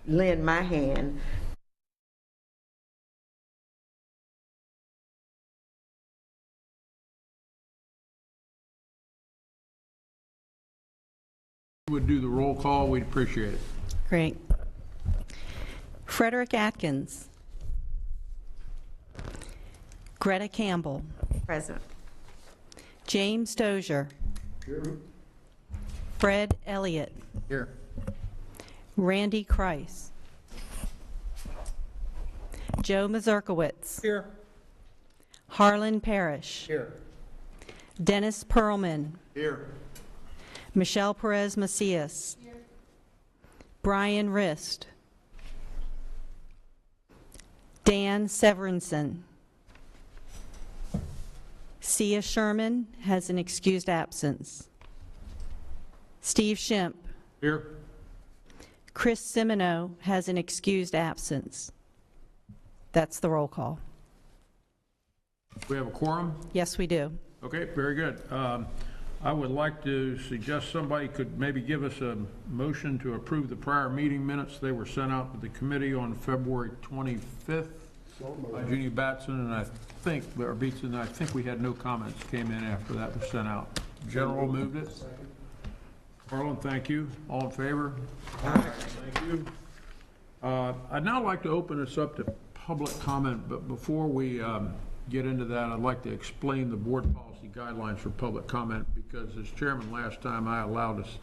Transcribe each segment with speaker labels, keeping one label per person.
Speaker 1: lend my hand.
Speaker 2: Would do the roll call, we'd appreciate it.
Speaker 3: Great. Frederick Atkins. Greta Campbell.
Speaker 1: Present.
Speaker 3: James Dozier.
Speaker 2: Here.
Speaker 3: Fred Elliott.
Speaker 2: Here.
Speaker 3: Randy Kreis. Joe Mazurkowitz.
Speaker 2: Here.
Speaker 3: Harlan Parrish.
Speaker 2: Here.
Speaker 3: Dennis Perlman.
Speaker 2: Here.
Speaker 3: Michelle Perez Macias. Here. Brian Rist. Dan Severinson. Sia Sherman has an excused absence. Steve Shimp.
Speaker 2: Here.
Speaker 3: Chris Semino has an excused absence. That's the roll call.
Speaker 2: We have a quorum?
Speaker 3: Yes, we do.
Speaker 2: Okay, very good. I would like to suggest somebody could maybe give us a motion to approve the prior meeting minutes. They were sent out to the committee on February 25th by Jeannie Batson, and I think we had no comments came in after that was sent out. General moved it. Harlan, thank you. All in favor? Thank you. I'd now like to open this up to public comment, but before we get into that, I'd like to explain the board policy guidelines for public comment, because as chairman last time, I allowed us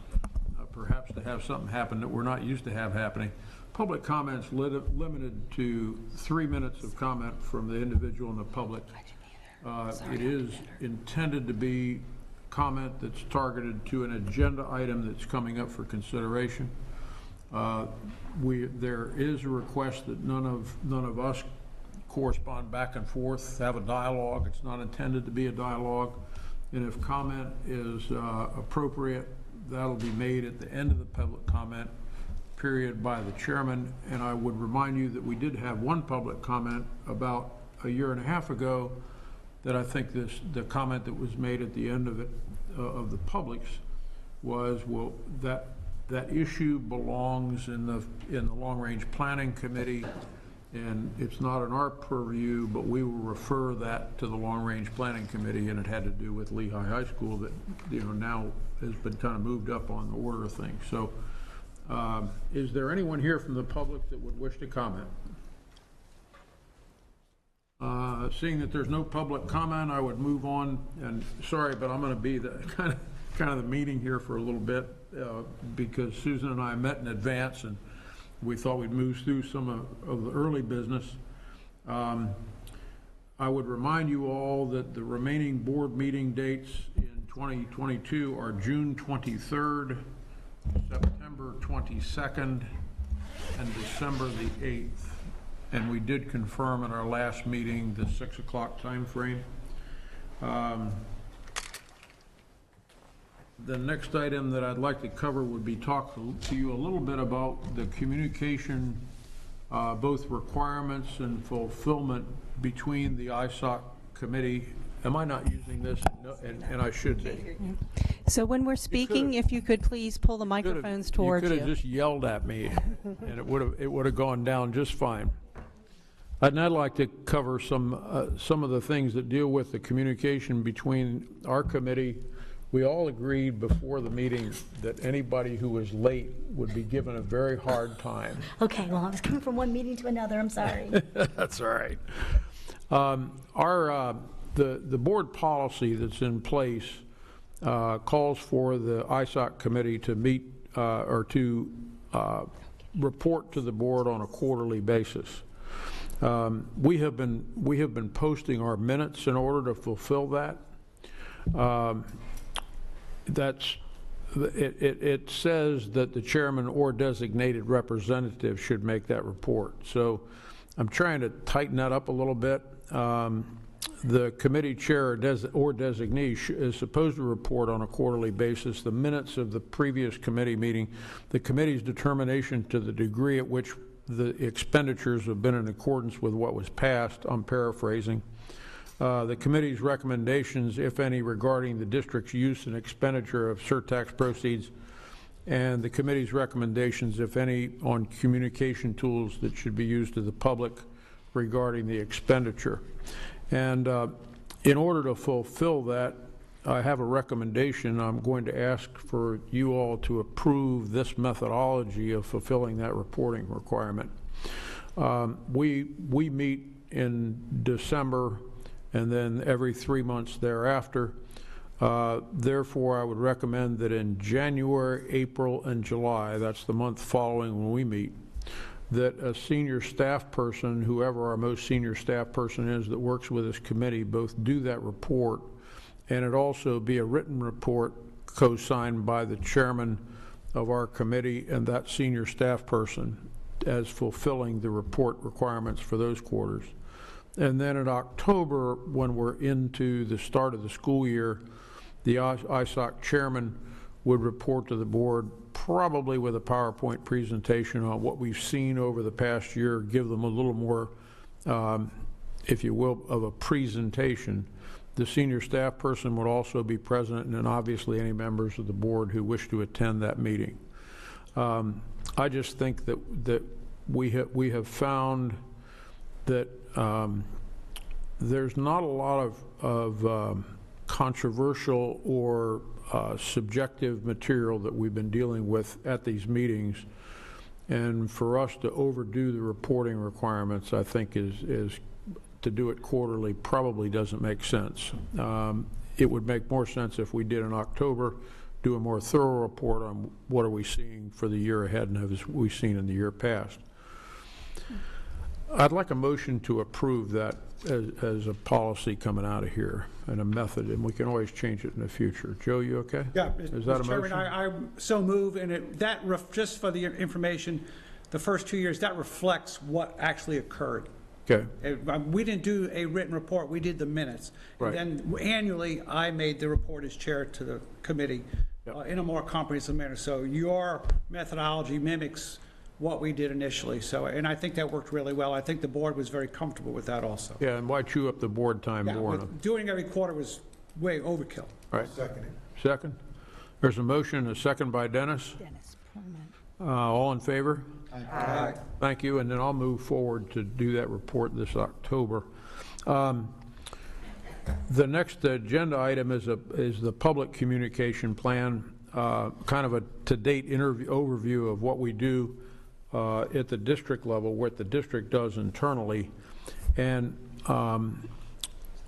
Speaker 2: perhaps to have something happen that we're not used to have happening. Public comments limited to 3 minutes of comment from the individual and the public. It is intended to be comment that's targeted to an agenda item that's coming up for consideration. There is a request that none of us correspond back and forth, have a dialogue. It's not intended to be a dialogue. And if comment is appropriate, that'll be made at the end of the public comment period by the chairman. And I would remind you that we did have one public comment about a year and a half ago that I think the comment that was made at the end of it, of the public's, was, well, that issue belongs in the long-range planning committee, and it's not in our purview, but we will refer that to the long-range planning committee, and it had to do with Lehigh High School that, now has been kind of moved up on the order of things. So is there anyone here from the public that would wish to comment? Seeing that there's no public comment, I would move on. And sorry, but I'm going to be the kind of the meeting here for a little bit because Susan and I met in advance, and we thought we'd move through some of the early business. I would remind you all that the remaining board meeting dates in 2022 are June 23rd, September 22nd, and December the 8th. And we did confirm at our last meeting the 6 o'clock time frame. The next item that I'd like to cover would be talk to you a little bit about the communication, both requirements and fulfillment between the ISSOC committee. Am I not using this? No, and I should be.
Speaker 3: So when we're speaking, if you could please pull the microphones towards you.
Speaker 2: You could have just yelled at me, and it would have gone down just fine. I'd like to cover some of the things that deal with the communication between our committee. We all agreed before the meeting that anybody who was late would be given a very hard time.
Speaker 4: Okay, well, I was coming from one meeting to another. I'm sorry.
Speaker 2: That's all right. The board policy that's in place calls for the ISSOC committee to meet or to report to the board on a quarterly basis. We have been posting our minutes in order to fulfill that. It says that the chairman or designated representative should make that report. So I'm trying to tighten that up a little bit. The committee chair or designee is supposed to report on a quarterly basis the minutes of the previous committee meeting, the committee's determination to the degree at which the expenditures have been in accordance with what was passed. I'm paraphrasing. The committee's recommendations, if any, regarding the district's use and expenditure of surtax proceeds, and the committee's recommendations, if any, on communication tools that should be used to the public regarding the expenditure. And in order to fulfill that, I have a recommendation. I'm going to ask for you all to approve this methodology of fulfilling that reporting requirement. We meet in December and then every 3 months thereafter. Therefore, I would recommend that in January, April, and July, that's the month following when we meet, that a senior staff person, whoever our most senior staff person is that works with this committee, both do that report, and it also be a written report co-signed by the chairman of our committee and that senior staff person as fulfilling the report requirements for those quarters. And then in October, when we're into the start of the school year, the ISSOC chairman would report to the board, probably with a PowerPoint presentation on what we've seen over the past year, give them a little more, if you will, of a presentation. The senior staff person would also be present, and then obviously any members of the board who wish to attend that meeting. I just think that we have found that there's not a lot of controversial or subjective material that we've been dealing with at these meetings, and for us to overdo the reporting requirements, I think is to do it quarterly probably doesn't make sense. It would make more sense if we did in October, do a more thorough report on what are we seeing for the year ahead and have we seen in the year past. I'd like a motion to approve that as a policy coming out of here and a method, and we can always change it in the future. Joe, you okay?
Speaker 5: Yeah,
Speaker 2: Is that a
Speaker 5: Mr. Chairman,
Speaker 2: motion?
Speaker 5: I so move, and just for the information, the first 2 years, that reflects what actually occurred.
Speaker 2: Okay.
Speaker 5: We didn't do a written report, we did the minutes.
Speaker 2: Right.
Speaker 5: And then annually, I made the report as chair to the committee in a more comprehensive manner. So your methodology mimics what we did initially. So, and I think that worked really well. I think the board was very comfortable with that also.
Speaker 2: Yeah, and why chew up the board time
Speaker 5: Yeah,
Speaker 2: more?
Speaker 5: doing every quarter was way overkill.
Speaker 2: Right. Second. There's a motion and a second by Dennis.
Speaker 4: Dennis Pullman.
Speaker 2: All in favor?
Speaker 5: Aye.
Speaker 2: Thank you, and then I'll move forward to do that report this October. The next agenda item is the public communication plan, kind of a to-date overview of what we do at the district level, what the district does internally, and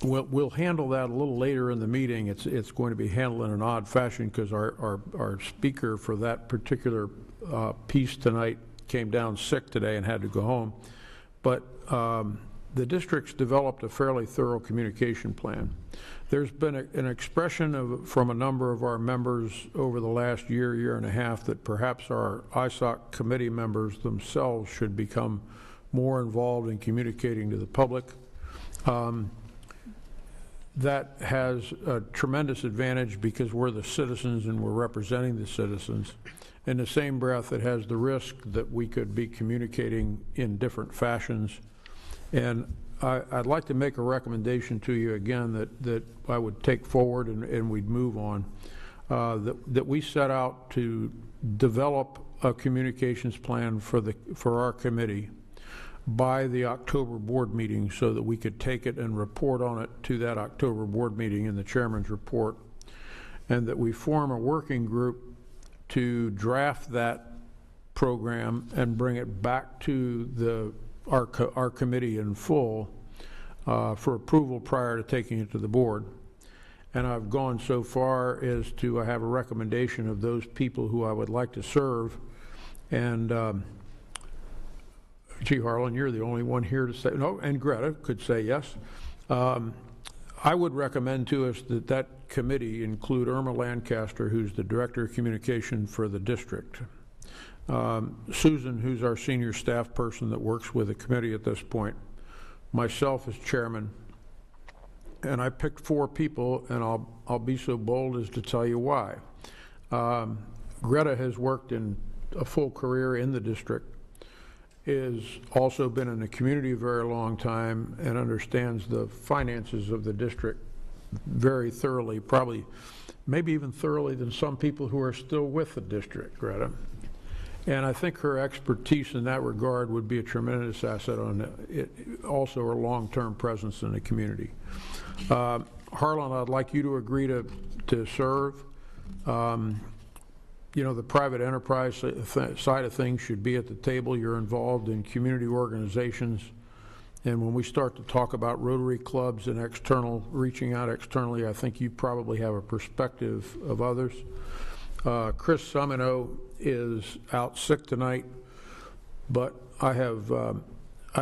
Speaker 2: we'll handle that a little later in the meeting. It's going to be handled in an odd fashion because our speaker for that particular piece tonight came down sick today and had to go home. But the district's developed a fairly thorough communication plan. There's been an expression from a number of our members over the last year and a half that perhaps our ISSOC committee members themselves should become more involved in communicating to the public. That has a tremendous advantage because we're the citizens and we're representing the citizens. In the same breath, it has the risk that we could be communicating in different fashions. And I'd like to make a recommendation to you again that I would take forward and we'd move on, that we set out to develop a communications plan for our committee by the October board meeting so that we could take it and report on it to that October board meeting in the chairman's report, and that we form a working group to draft that program and bring it back to our committee in full for approval prior to taking it to the board. And I've gone so far as to have a recommendation of those people who I would like to serve. And gee, Harlan, you're the only one here to say no, and Greta could say yes. I would recommend to us that committee include Irma Lancaster, who's the Director of Communication for the district, Susan, who's our senior staff person that works with the committee at this point, myself as chairman, and I picked 4 people, and I'll be so bold as to tell you why. Greta has worked in a full career in the district, is also been in the community a very long time, and understands the finances of the district very thoroughly, probably maybe even thoroughly than some people who are still with the district, Greta. And I think her expertise in that regard would be a tremendous asset on it, also her long-term presence in the community. Harlan, I'd like you to agree to serve. You know, the private enterprise side of things should be at the table. You're involved in community organizations. And when we start to talk about Rotary clubs and reaching out externally, I think you probably have a perspective of others. Chris Sumino is out sick tonight, but I've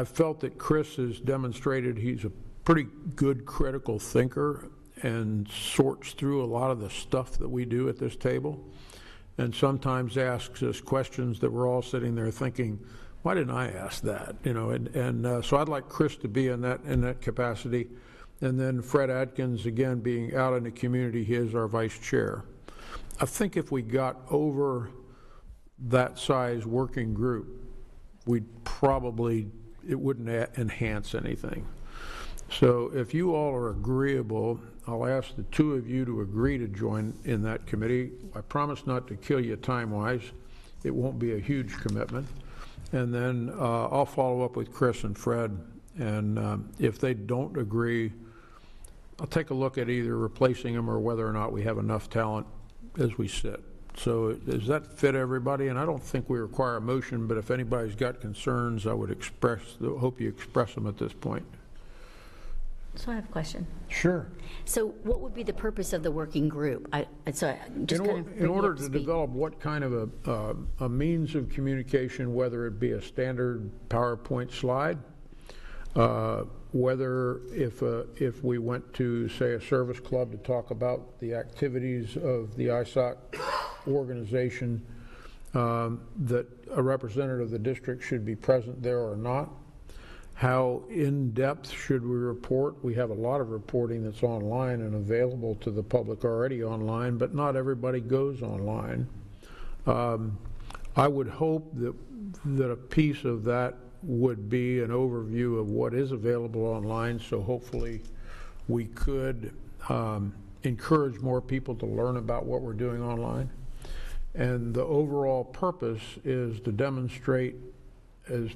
Speaker 2: felt that Chris has demonstrated he's a pretty good critical thinker and sorts through a lot of the stuff that we do at this table, and sometimes asks us questions that we're all sitting there thinking, why didn't I ask that? You know, so I'd like Chris to be in that capacity, and then Fred Atkins, again, being out in the community, he is our vice chair. I think if we got over that size working group, it wouldn't enhance anything. So if you all are agreeable, I'll ask the two of you to agree to join in that committee. I promise not to kill you time-wise. It won't be a huge commitment. And then I'll follow up with Chris and Fred, and if they don't agree, I'll take a look at either replacing them or whether or not we have enough talent as we sit. So does that fit everybody? And I don't think we require a motion, but if anybody's got concerns, I would hope you express them at this point.
Speaker 4: So I have a question.
Speaker 2: Sure.
Speaker 4: So what would be the purpose of the working group?
Speaker 2: In order to develop what kind of a means of communication, whether it be a standard PowerPoint slide, whether if we went to, say, a service club to talk about the activities of the ISSOC organization, that a representative of the district should be present there or not. How in-depth should we report? We have a lot of reporting that's online and available to the public already online, but not everybody goes online. I would hope that a piece of that would be an overview of what is available online, so hopefully we could encourage more people to learn about what we're doing online. And the overall purpose is to demonstrate as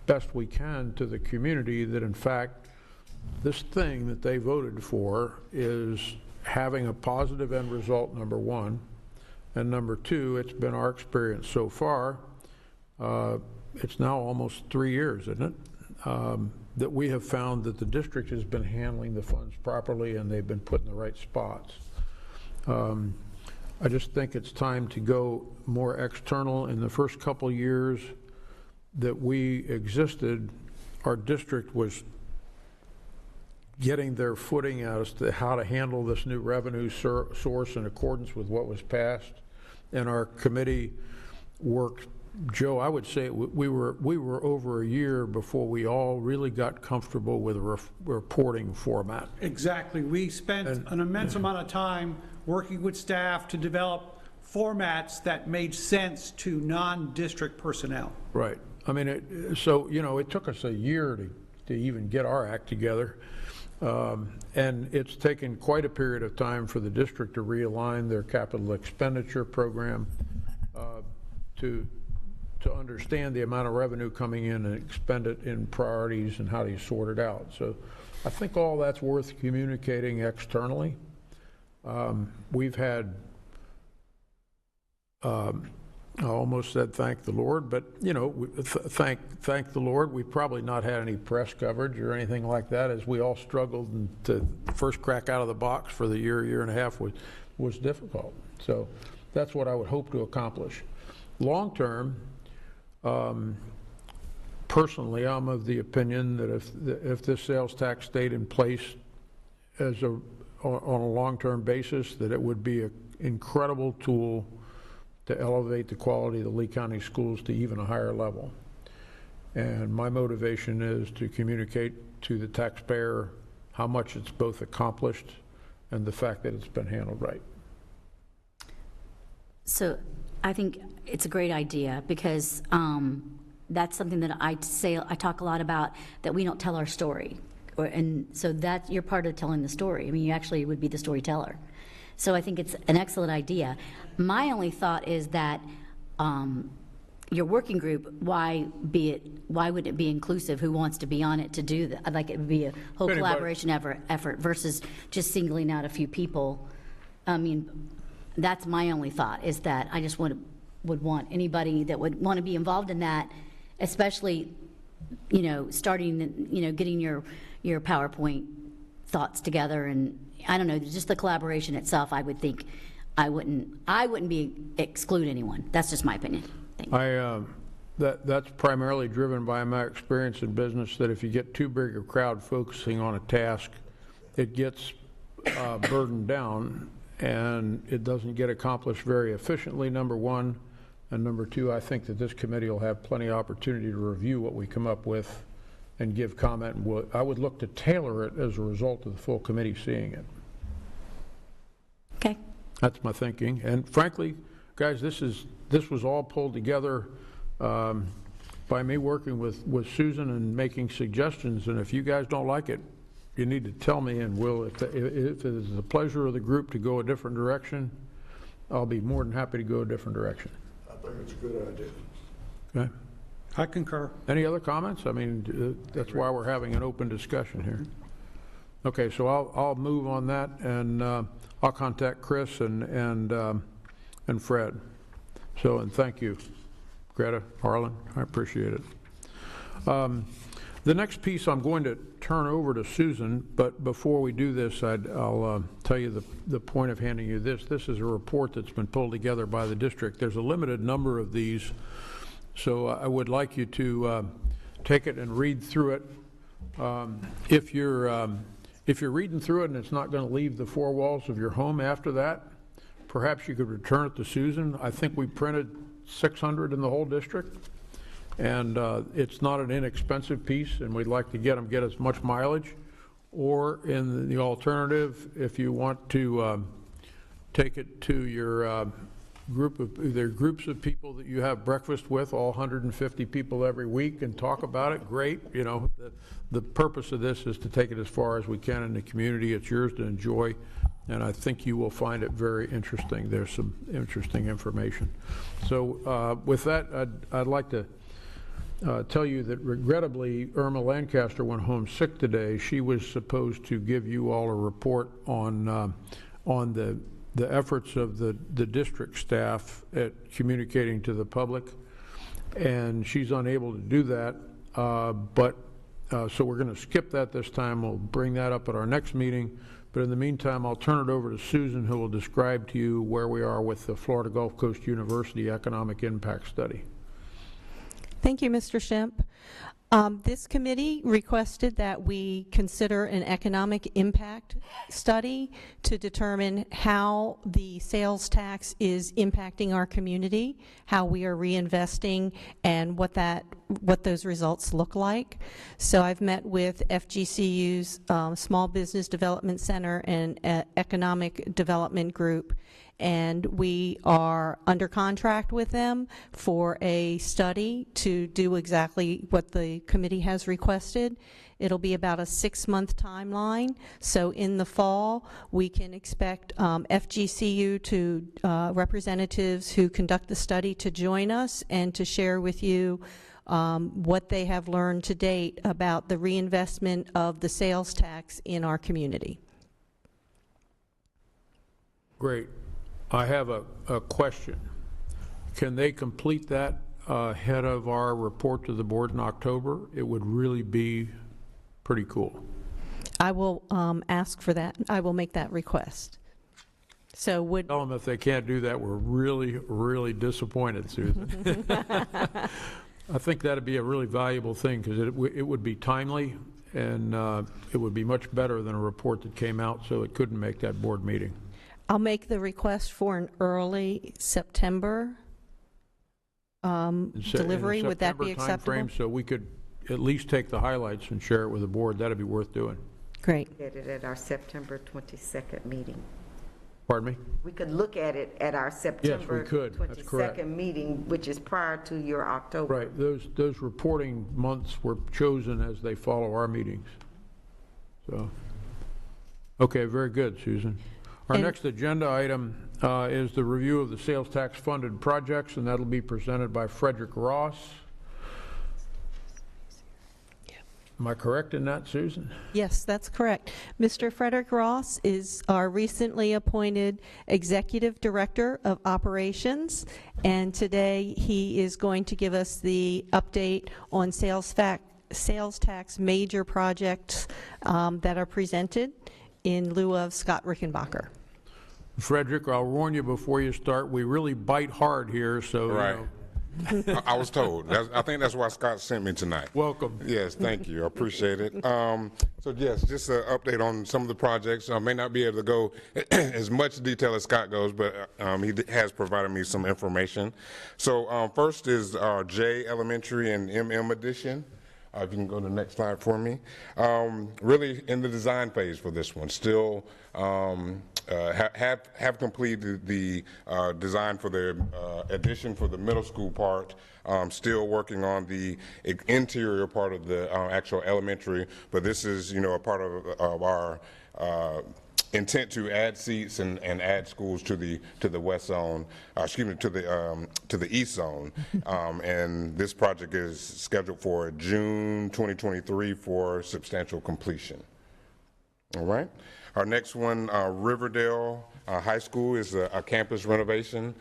Speaker 2: best we can to the community that in fact this thing that they voted for is having a positive end result, number one, and number two, it's been our experience so far, it's now almost 3 years, isn't it, that we have found that the district has been handling the funds properly and they've been put in the right spots. I just think it's time to go more external. In the first couple years that we existed, our district was getting their footing as to how to handle this new revenue source in accordance with what was passed. And our committee worked, Joe, I would say we were over a year before we all really got comfortable with a reporting format.
Speaker 5: Exactly. We spent an immense amount of time working with staff to develop formats that made sense to non-district personnel.
Speaker 2: Right. I mean, so, you know, it took us a year to even get our act together. And it's taken quite a period of time for the district to realign their capital expenditure program to understand the amount of revenue coming in and expend it in priorities and how do you sort it out. So I think all that's worth communicating externally. We've had I almost said thank the Lord, but you know, thank the Lord. We've probably not had any press coverage or anything like that, as we all struggled, and to first crack out of the box for the year and a half was difficult. So that's what I would hope to accomplish. Long term, personally, I'm of the opinion that if this sales tax stayed in place as on a long-term basis, that it would be an incredible tool to elevate the quality of the Lee County schools to even a higher level. And my motivation is to communicate to the taxpayer how much it's both accomplished and the fact that it's been handled right.
Speaker 4: So I think it's a great idea, because that's something that I talk a lot about, that we don't tell our story. and so that, you're part of telling the story. I mean, you actually would be the storyteller. So I think it's an excellent idea. My only thought is that your working group, why would it be inclusive? Who wants to be on it to do that? Like, it would be a whole
Speaker 2: Anybody.
Speaker 4: collaboration effort versus just singling out a few people. I mean, that's my only thought, is that I just would want anybody that would want to be involved in that, especially, you know, starting, you know, getting your PowerPoint thoughts together, and I don't know, just the collaboration itself. I would think I wouldn't exclude anyone. That's just my opinion. Thank you.
Speaker 2: That's primarily driven by my experience in business, that if you get too big a crowd focusing on a task, it gets burdened down and it doesn't get accomplished very efficiently, number one. And number two, I think that this committee will have plenty of opportunity to review what we come up with and give comment. I would look to tailor it as a result of the full committee seeing it.
Speaker 4: Okay.
Speaker 2: That's my thinking. And frankly, guys, this was all pulled together by me working with Susan and making suggestions. And if you guys don't like it, you need to tell me, and if it is the pleasure of the group to go a different direction, I'll be more than happy to go a different direction.
Speaker 6: I think it's a good idea.
Speaker 2: Okay.
Speaker 5: I concur.
Speaker 2: Any other comments? I mean, that's why we're having an open discussion here. Okay, so I'll move on that, and I'll contact Chris and Fred. So, and thank you, Greta, Harlan, I appreciate it. The next piece I'm going to turn over to Susan, but before we do this, I'll tell you the point of handing you this. This is a report that's been pulled together by the district. There's a limited number of these, so I would like you to take it and read through it. If you're reading through it and it's not going to leave the four walls of your home after that, perhaps you could return it to Susan. I think we printed 600 in the whole district, and it's not an inexpensive piece, and we'd like to get as much mileage. Or in the alternative, if you want to take it to your groups of people that you have breakfast with, all 150 people every week, and talk about it, great. You know, the purpose of this is to take it as far as we can in the community. It's yours to enjoy, and I think you will find it very interesting. There's some interesting information. So with that, I'd like to tell you that regrettably Irma Lancaster went home sick today. She was supposed to give you all a report on the efforts of the district staff at communicating to the public, and she's unable to do that. So we're going to skip that this time. We'll bring that up at our next meeting. But in the meantime, I'll turn it over to Susan, who will describe to you where we are with the Florida Gulf Coast University Economic Impact Study.
Speaker 3: Thank you, Mr. Shemp. This committee requested that we consider an economic impact study to determine how the sales tax is impacting our community, how we are reinvesting, and what those results look like. So I've met with FGCU's Small Business Development Center and Economic Development Group, and we are under contract with them for a study to do exactly what the committee has requested. It'll be about a 6-month timeline. So in the fall, we can expect FGCU to representatives who conduct the study to join us and to share with you what they have learned to date about the reinvestment of the sales tax in our community.
Speaker 2: Great. I have a question. Can they complete that ahead of our report to the board in October? It would really be pretty cool.
Speaker 3: I will ask for that. I will make that request. So would
Speaker 2: Tell them if they can't do that, we're really, really disappointed, Susan. I think that'd be a really valuable thing, because it would be timely, and it would be much better than a report that came out, so it couldn't make that board meeting.
Speaker 3: I'll make the request for an early September delivery. Would that be acceptable?
Speaker 2: So we could at least take the highlights and share it with the board. That'd be worth doing.
Speaker 3: Great.
Speaker 1: Get it at our September 22nd meeting.
Speaker 2: Pardon me?
Speaker 1: We could look at it at our September
Speaker 2: could. That's correct.
Speaker 1: 22nd meeting, which is prior to your October.
Speaker 2: Right. Those reporting months were chosen as they follow our meetings. So, okay, very good, Susan. Our
Speaker 3: And-
Speaker 2: next agenda item is the review of the sales tax funded projects, and that'll be presented by Frederick Ross. Am I correct in that, Susan?
Speaker 3: Yes, that's correct. Mr. Frederick Ross is our recently appointed Executive Director of Operations, and today he is going to give us the update on sales tax major projects that are presented in lieu of Scott Rickenbacker.
Speaker 2: Frederick, I'll warn you before you start, we really bite hard here, so,
Speaker 6: Right. I was told. I think that's why Scott sent me tonight.
Speaker 2: welcome.
Speaker 6: Yes, thank you. I appreciate it. So yes, just an update on some of the projects. I may not be able to go as much detail as Scott goes, but he has provided me some information. So first is our J Elementary and MM addition. If you can go to the next slide for me. Really in the design phase for this one. Still have completed the design for the addition for the middle school part. Still working on the interior part of the actual elementary, but this is, a part of our intent to add seats and add schools to the west zone, to the east zone, and this project is scheduled for June 2023 for substantial completion. All right. Our next one, Riverdale High School, is a campus renovation.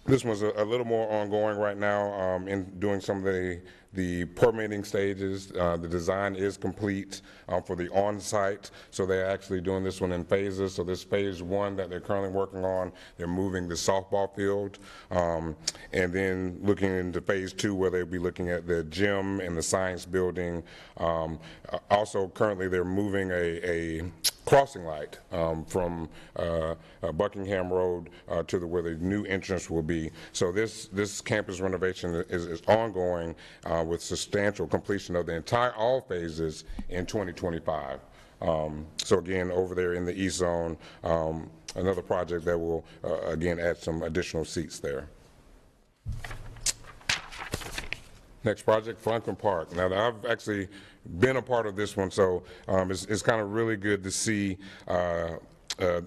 Speaker 6: This one's a little more ongoing right now in doing some of the permitting stages. The design is complete for the on-site, so they're actually doing this one in phases. So this phase one that they're currently working on, they're moving the softball field, and then looking into phase two where they'll be looking at the gym and the science building. Also, currently they're moving a crossing light from Buckingham Road to where the new entrance will be. So this campus renovation is ongoing with substantial completion of the all phases in 2025. So again, over there in the east zone, another project that will again add some additional seats there. Next project, Franklin Park. Now, I've actually been a part of this one, so it's kind of really good to see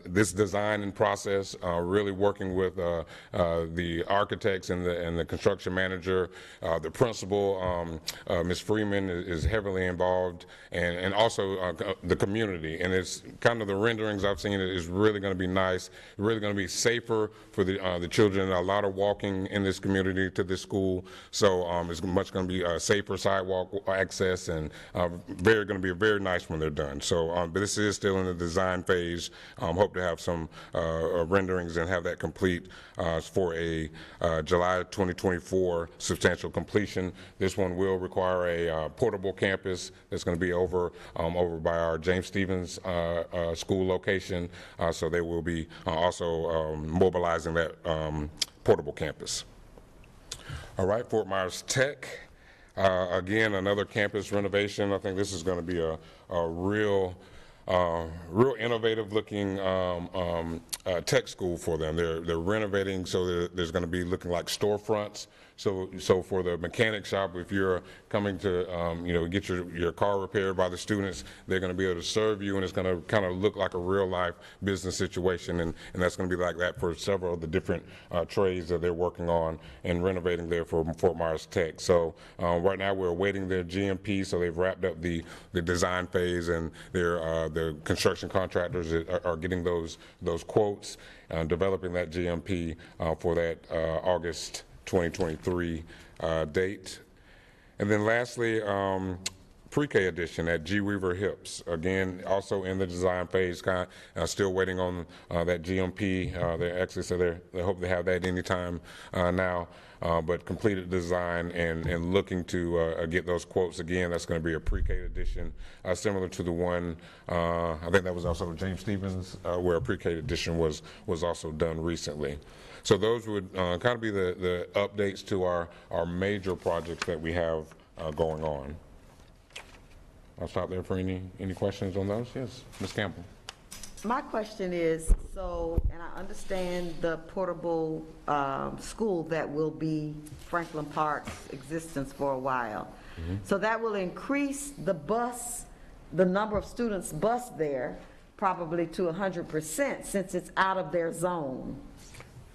Speaker 6: this design and process, really working with the architects and the construction manager. The principal, Ms. Freeman, is heavily involved, and also the community. And it's kind of the renderings I've seen is really going to be nice, really going to be safer for the children. A lot of walking in this community to this school, so it's much going to be a safer sidewalk access, and going to be very nice when they're done. So but this is still in the design phase. Hope to have some renderings and have that complete for a July 2024 substantial completion. This one will require a portable campus that's going to be over by our James Stevens school location. So they will be also mobilizing that portable campus. All right, Fort Myers Tech. Again, another campus renovation. I think this is going to be a real innovative looking tech school for them. They're renovating, so there's going to be looking like storefronts. So for the mechanic shop, if you're coming to get your car repaired by the students, they're going to be able to serve you, and it's going to kind of look like a real life business situation, and that's going to be like that for several of the different trades that they're working on and renovating there for Fort Myers Tech. So right now we're awaiting their GMP, so they've wrapped up the design phase, and the construction contractors are getting those quotes, developing that GMP for that August 2023 date. And then lastly, pre-K edition at G. Weaver Hips. Again, also in the design phase, still waiting on that GMP. They actually said they hope they have that anytime now, but completed design and looking to get those quotes again. That's going to be a pre-K edition, similar to the one, I think that was also James Stevens, where a pre-K edition was also done recently. So those would kind of be the updates to our major projects that we have going on. I'll stop there for any questions on those. Yes, Ms. Campbell.
Speaker 1: My question is, and I understand the portable school that will be Franklin Park's existence for a while. Mm-hmm. So that will increase the bus the number of students bused there probably to 100% since it's out of their zone.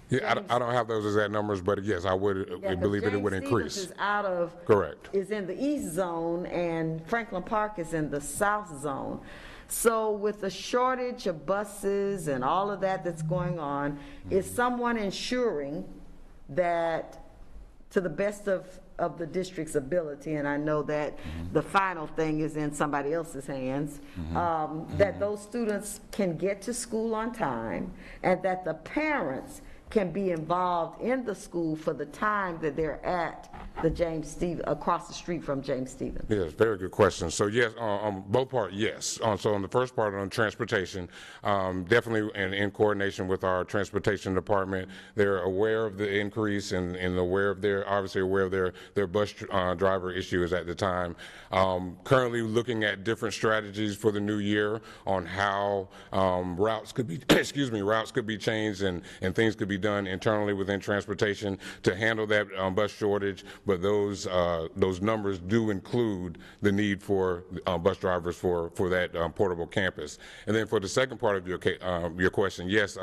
Speaker 6: Yeah, I don't have those exact numbers, but yes, I would
Speaker 1: Yeah, 'cause
Speaker 6: believe that it would
Speaker 1: James
Speaker 6: increase.
Speaker 1: Stevens is out of.
Speaker 6: Correct.
Speaker 1: Is in the east zone, and Franklin Park is in the south zone. So with the shortage of buses and all of that that's going on, is someone ensuring that, to the best of the district's ability, and I know that the final thing is in somebody else's hands, that those students can get to school on time, and that the parents can be involved in the school for the time that they're at the James Stevens, across the street from James Stevens?
Speaker 6: Yes, very good question. So yes, on both parts, yes. So on the first part on transportation, definitely in coordination with our transportation department, they're aware of the increase and aware of obviously aware of their bus driver issues at the time. Currently looking at different strategies for the new year on how routes could be, routes could be changed and things could be done internally within transportation to handle that bus shortage. But those numbers do include the need for bus drivers for that portable campus. And then for the second part of your question, yes,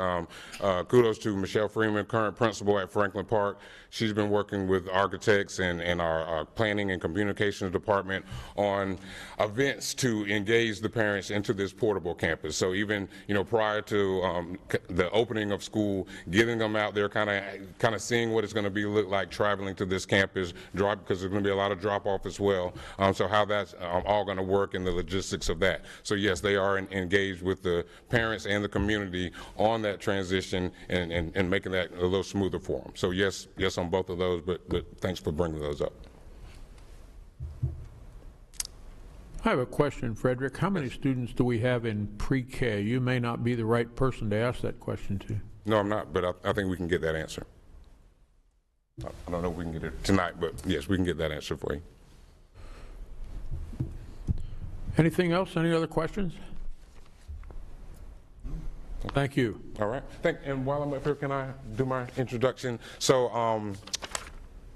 Speaker 6: kudos to Michelle Freeman, current principal at Franklin Park. She's been working with architects and our planning and communications department on events to engage the parents into this portable campus. So even prior to the opening of school, getting them out there, kind of seeing what it's going to look like traveling to this campus, because there's going to be a lot of drop off as well. So how that's all going to work and the logistics of that. So yes, they are engaged with the parents and the community on that transition and making that a little smoother for them. So yes on both of those, but thanks for bringing those up.
Speaker 2: I have a question, Frederick. How many students do we have in pre-K? You may not be the right person to ask that question to.
Speaker 6: No, I'm not, but I think we can get that answer. I don't know if we can get it tonight, but yes, we can get that answer for you.
Speaker 2: Anything else? Any other questions? Thank you.
Speaker 6: All right. And while I'm up here, can I do my introduction? So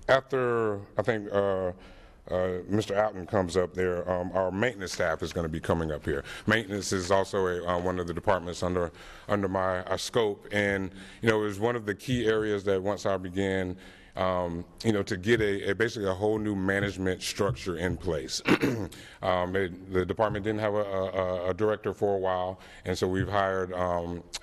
Speaker 6: after I think Mr. Alton comes up there, our maintenance staff is going to be coming up here. Maintenance is also one of the departments under my scope, and it was one of the key areas that once I began to get basically a whole new management structure in place. The department didn't have a director for a while, and so we've hired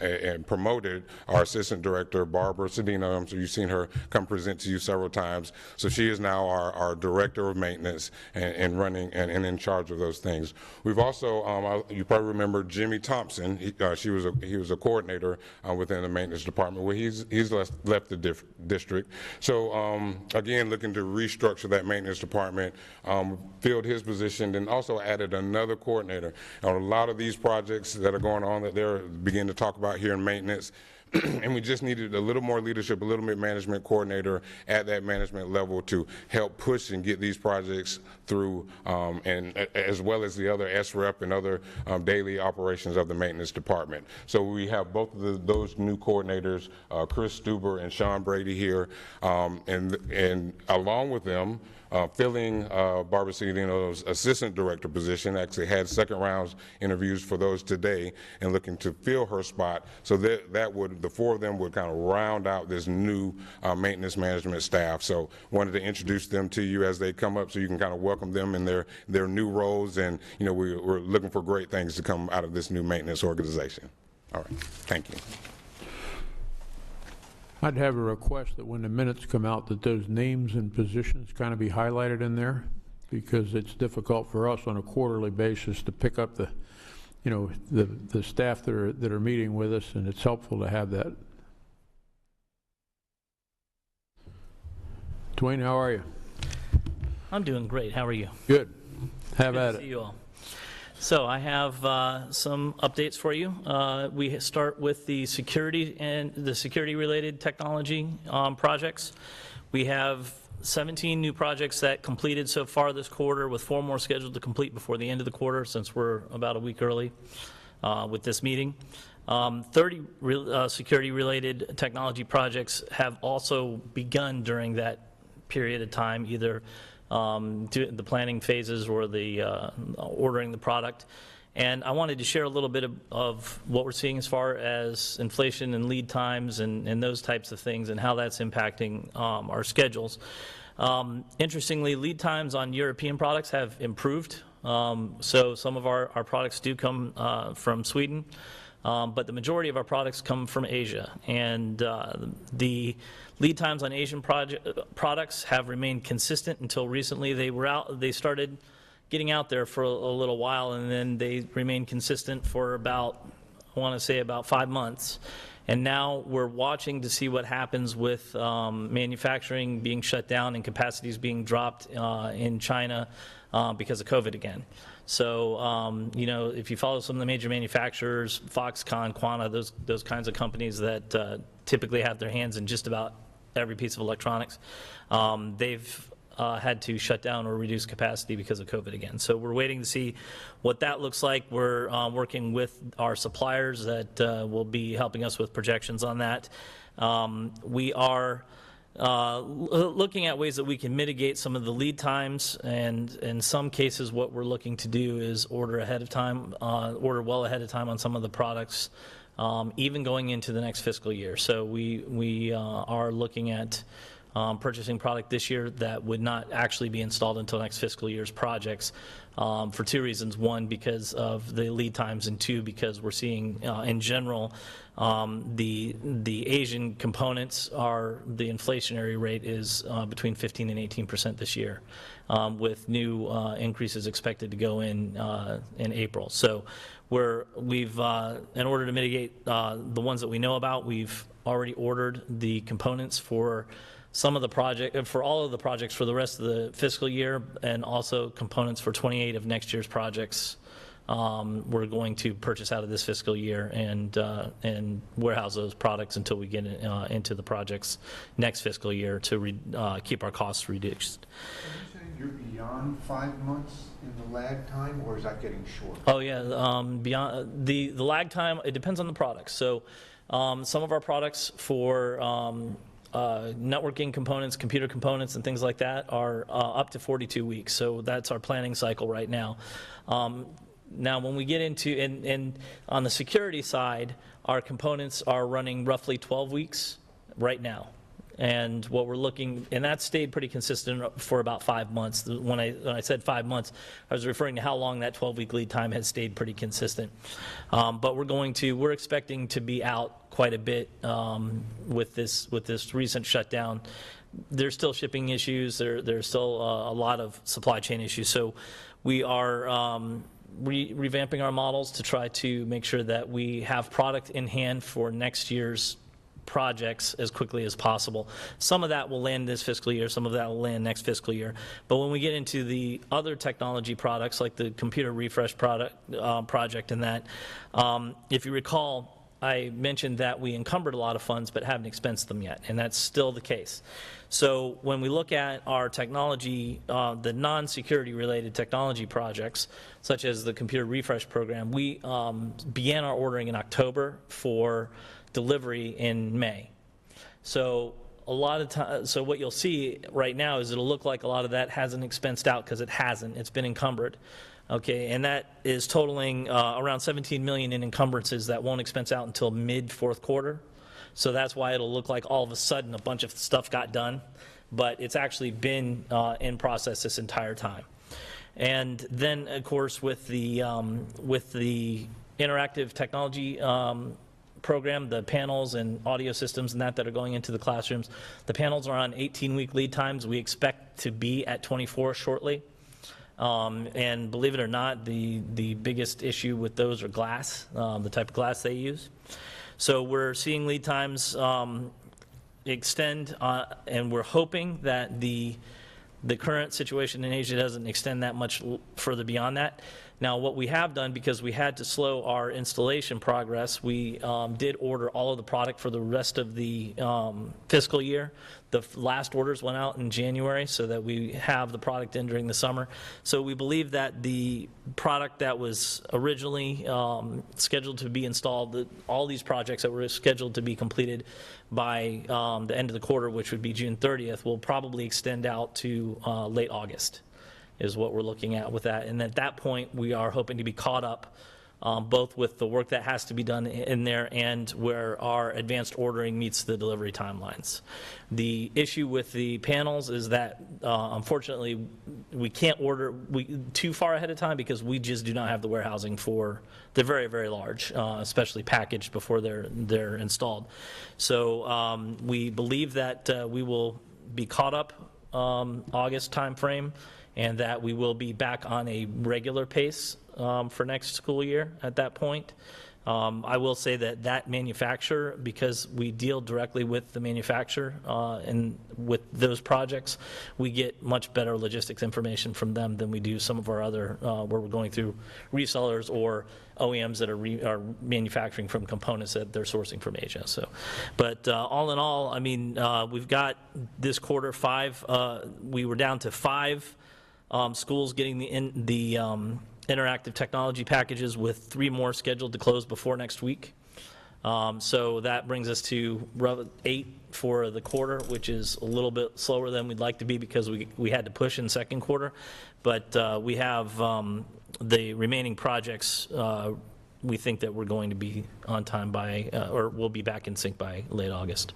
Speaker 6: and promoted our assistant director, Barbara Cedino. So you've seen her come present to you several times. So she is now our director of maintenance and running and in charge of those things. We've also, you probably remember Jimmy Thompson. He was a coordinator within the maintenance department. Well, he's left the district. So again, looking to restructure that maintenance department, filled his position, and also added another coordinator. On a lot of these projects that are going on that they're beginning to talk about here in maintenance, and we just needed a little more leadership, a little bit management coordinator at that management level to help push and get these projects through, and as well as the other SREP and other daily operations of the maintenance department. So we have both of those new coordinators, Chris Stuber and Sean Brady here, and along with them, filling Barbara Cedino's assistant director position. Actually had second rounds interviews for those today and looking to fill her spot. So the four of them would kind of round out this new maintenance management staff. So wanted to introduce them to you as they come up so you can kind of welcome them in their new roles. And we're looking for great things to come out of this new maintenance organization. All right, thank you.
Speaker 2: I'd have a request that when the minutes come out that those names and positions kind of be highlighted in there, because it's difficult for us on a quarterly basis to pick up the staff that are meeting with us, and it's helpful to have that. Dwayne, how are you?
Speaker 7: I'm doing great. How are you?
Speaker 2: Good. Have at
Speaker 7: Good to see
Speaker 2: it.
Speaker 7: you all. So I have some updates for you. We start with the security and the security-related technology projects. We have 17 new projects that completed so far this quarter, with 4 more scheduled to complete before the end of the quarter, since we're about a week early with this meeting. 30 security-related technology projects have also begun during that period of time, either the planning phases or the ordering the product. And I wanted to share a little bit of what we're seeing as far as inflation and lead times and those types of things and how that's impacting our schedules. Interestingly, lead times on European products have improved. So some of our products do come from Sweden, but the majority of our products come from Asia. And the lead times on Asian products have remained consistent until recently. They started getting out there for a little while, and then they remained consistent for about, I want to say about 5 months. And now we're watching to see what happens with manufacturing being shut down and capacities being dropped in China because of COVID again. So, you know, if you follow some of the major manufacturers, Foxconn, Quanta, those kinds of companies that typically have their hands in just about every piece of electronics, they've had to shut down or reduce capacity because of COVID again. So we're waiting to see what that looks like. We're working with our suppliers that will be helping us with projections on that. We are looking at ways that we can mitigate some of the lead times, and in some cases what we're looking to do is order ahead of time, order well ahead of time on some of the products, even going into the next fiscal year. So we are looking at purchasing product this year that would not actually be installed until next fiscal year's projects, for 2 reasons. 1, because of the lead times, and 2, because we're seeing in general the Asian components the inflationary rate is between 15% and 18% this year, with new increases expected to go in April. So we've in order to mitigate the ones that we know about, we've already ordered the components for some of the for all of the projects for the rest of the fiscal year, and also components for 28 of next year's projects. We're going to purchase out of this fiscal year and warehouse those products until we get into the projects next fiscal year to keep our costs reduced.
Speaker 8: Are you saying you're beyond 5 months in the lag time, or is that getting short?
Speaker 7: Oh yeah, beyond the lag time, it depends on the products. So some of our products for networking components, computer components, and things like that are up to 42 weeks. So that's our planning cycle right now. Now, when we get into, and on the security side, our components are running roughly 12 weeks right now. And what we're looking, and that stayed pretty consistent for about 5 months. When I said 5 months, I was referring to how long that 12-week lead time has stayed pretty consistent. But we're expecting to be out quite a bit with this recent shutdown. There's still shipping issues. There's still a lot of supply chain issues. So we are revamping our models to try to make sure that we have product in hand for next year's projects as quickly as possible. Some of that will land this fiscal year, some of that will land next fiscal year. But when we get into the other technology products, like the computer refresh project and that, if you recall, I mentioned that we encumbered a lot of funds but haven't expensed them yet, and that's still the case. So when we look at our technology, the non-security related technology projects, such as the computer refresh program, we began our ordering in October for delivery in May. So a lot of time, so what you'll see right now is it'll look like a lot of that hasn't expensed out, because it hasn't. It's been encumbered. Okay, and that is totaling around $17 million in encumbrances that won't expense out until mid-4th quarter. So that's why it'll look like all of a sudden a bunch of stuff got done, but it's actually been in process this entire time. And then, of course, with the interactive technology program, the panels and audio systems and that are going into the classrooms, the panels are on 18-week lead times. We expect to be at 24 shortly. And believe it or not, the biggest issue with those are glass, the type of glass they use. So we're seeing lead times extend, and we're hoping that the current situation in Asia doesn't extend that much further beyond that. Now, what we have done, because we had to slow our installation progress, we did order all of the product for the rest of the fiscal year. The last orders went out in January so that we have the product in during the summer. So we believe that the product that was originally scheduled to be installed, all these projects that were scheduled to be completed by the end of the quarter, which would be June 30th, will probably extend out to late August, is what we're looking at with that. And at that point, we are hoping to be caught up both with the work that has to be done in there and where our advanced ordering meets the delivery timelines. The issue with the panels is that unfortunately we can't order too far ahead of time because we just do not have the warehousing for, they're very, very large, especially packaged before they're installed. So we believe that we will be caught up August timeframe, and that we will be back on a regular pace for next school year at that point. I will say that manufacturer, because we deal directly with the manufacturer and with those projects, we get much better logistics information from them than we do some of our other, where we're going through resellers or OEMs that are manufacturing from components that they're sourcing from Asia. So, but all in all, I mean, we've got this quarter we were down to 5 schools getting the interactive technology packages, with 3 more scheduled to close before next week. So that brings us to 8 for the quarter, which is a little bit slower than we'd like to be because we had to push in second quarter. But we have the remaining projects, we think that we're going to be on time by, or we'll be back in sync by late August.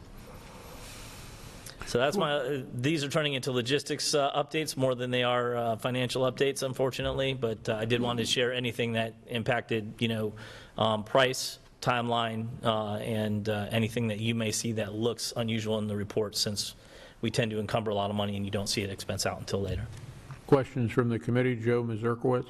Speaker 7: So that's these are turning into logistics updates more than they are financial updates, unfortunately, but I did want to share anything that impacted, price, timeline, and anything that you may see that looks unusual in the report, since we tend to encumber a lot of money and you don't see it expense out until later.
Speaker 2: Questions from the committee? Joe Mazurkowitz?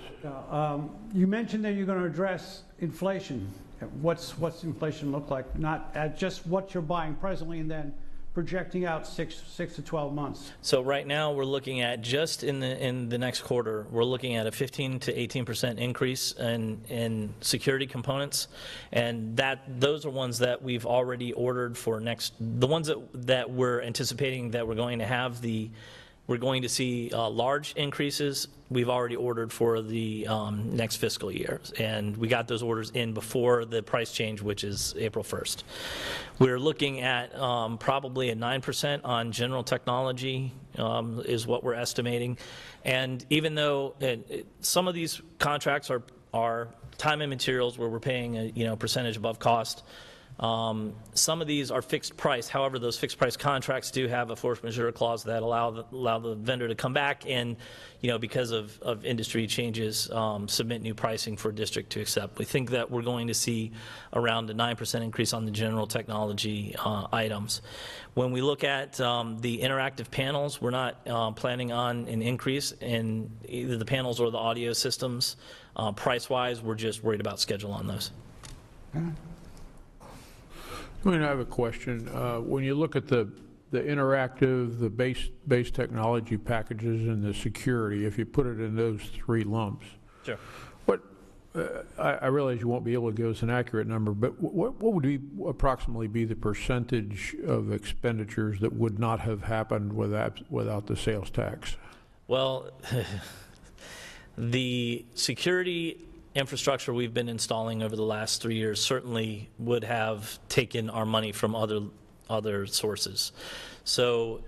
Speaker 5: You mentioned that you're going to address inflation. What's inflation look like? Not at just what you're buying presently, and then projecting out 6 to 12 months.
Speaker 7: So right now we're looking at, just in the next quarter, we're looking at a 15 to 18% increase in security components, and those are ones that we've already ordered for the ones that we're anticipating that we're going to have we're going to see large increases. We've already ordered for the next fiscal year, and we got those orders in before the price change, which is April 1st. We're looking at probably a 9% on general technology is what we're estimating. And even though some of these contracts are time and materials where we're paying a percentage above cost, some of these are fixed price. However, those fixed price contracts do have a force majeure clause that allow the vendor to come back and, because of industry changes, submit new pricing for district to accept. We think that we're going to see around a 9% increase on the general technology items. When we look at the interactive panels, we're not planning on an increase in either the panels or the audio systems. Price-wise, we're just worried about schedule on those.
Speaker 2: I mean, I have a question. When you look at the interactive, the base technology packages, and the security, if you put it in those 3 lumps,
Speaker 7: Sure.
Speaker 2: what I realize you won't be able to give us an accurate number, but what would approximately be the percentage of expenditures that would not have happened without the sales tax?
Speaker 7: Well, the security infrastructure we've been installing over the last 3 years certainly would have taken our money from other sources. So